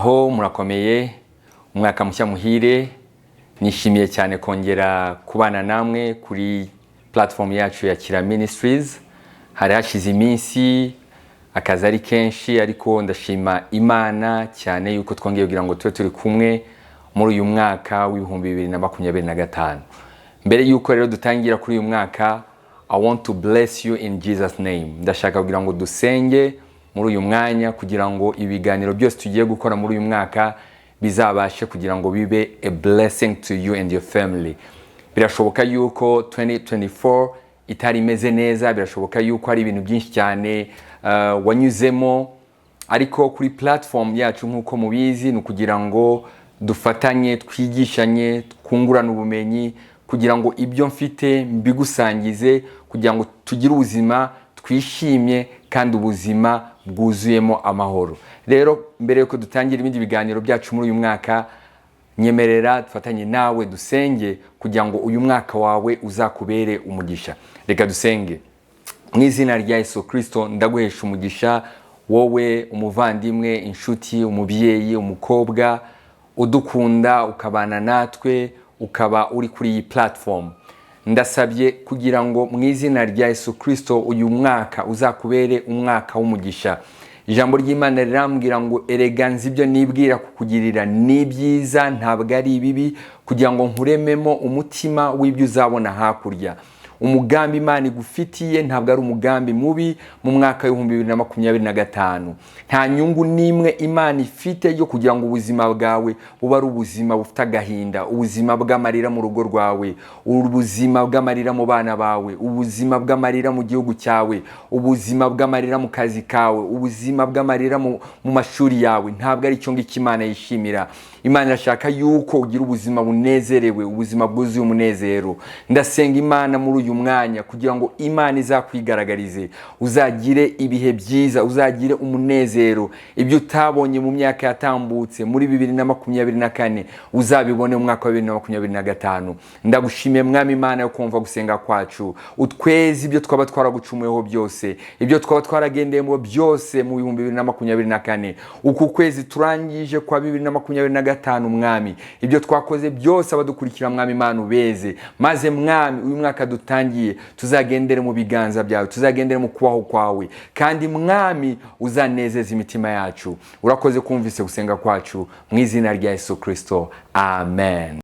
Muraho murakomeye, umwaka mushya muhire. Nishimiye cyane kongera kubana namwe kuri platform yacu ya Kira Ministries. Hari hashize iminsi akazi ari kenshi, ariko ndashima Imana cyane yuko twongeye kugira ngo tube turi kumwe muri uyu mwaka w'ibihumbi 2025. Mbere yuko rero dutangira kuri uyu mwaka, I want to bless you in Jesus name. Ndashaka kugira ngo dusenge muri uyu mwanya kugira ngo ibiganiro byose tugiye gukora muri uyu mwaka bizabashe kugira ngo bibe a blessing to you and your family. Birashoboka yuko 2024 itari imeze neza, birashoboka yuko hari ibintu byinshi cyane wanyuzemo, ariko kuri platform yacu nkuko mubizi ni kugira ngo dufatanye, twigishanye, twungurana ubumenyi kugira ngo ibyo mfite mbigusangize, kugira ngo tugire ubuzima twishimye kandi ubuzima bwuzuyemo amahoro. Rero mbere yuko dutangira ibindi biganiro byacu muri uyu mwaka, nyemerera dufatanye nawe dusenge kugira ngo uyu mwaka wawe uzakubere umugisha. Reka dusenge. Mu izina rya Yesu Kristo ndaguhesha umugisha, wowe umuvandimwe, inshuti, umubyeyi, umukobwa udukunda ukabana natwe, ukaba uri kuri iyi platform. Ndasabye kugira ngo mu izina rya Yesu Kristo uyu mwaka uzakubere umwaka w'umugisha. Ijambo ry'Imana rirambwira ngo ereganza ibyo nibwira kukugirira ni byiza ntabwo ari bibi, kugira ngo nkurememo umutima w'ibyo uzabona hakurya. Umugambi Imana igufitiye ntabwo ari umugambi mubi mu mwaka wa 2025. Nta nyungu nimwe Imana ifite yo kugira ngo ubuzima bwawe buba ari ubuzima bufite agahinda, ubuzima bw'amarira mu rugo rwawe, ubuzima bw'amarira mu bana bawe, ubuzima bw'amarira mu gihugu cyawe, ubuzima bw'amarira mu kazi kawe, ubuzima bw'amarira mu mashuri yawe. Ntabwo ari cyo ngiki Imana yishimira. Imana irashaka yuko ugira ubuzima bunezerewe, ubuzima bwuzuye umunezero. Ndasenga Imana muri uyu mwanya kugira ngo Imana izakwigaragarize, uzagire ibihe byiza, uzagire umunezero. Ibyo utabonye mu myaka yatambutse muri 2024 uzabibone mu mwaka wa 2025. Ndagushimiye Mwami Imana yo kumva gusenga kwacu. Utwezi ibyo twaba twaragucumuyeho byose, ibyo twaba twaragendeyemo byose mu 2024. Uku kwezi turangije kwa 2025 Mwami, ibyo twakoze byose abadukurikira Mwami Imana ubeze, maze Mwami uyu mwaka dutangiye tuzagendere mu biganza byawe, tuzagendere mu kubaho kwawe, kandi Mwami uzanezeza imitima yacu. Urakoze kumvise gusenga kwacu mu izina rya Yesu Kristo, amen.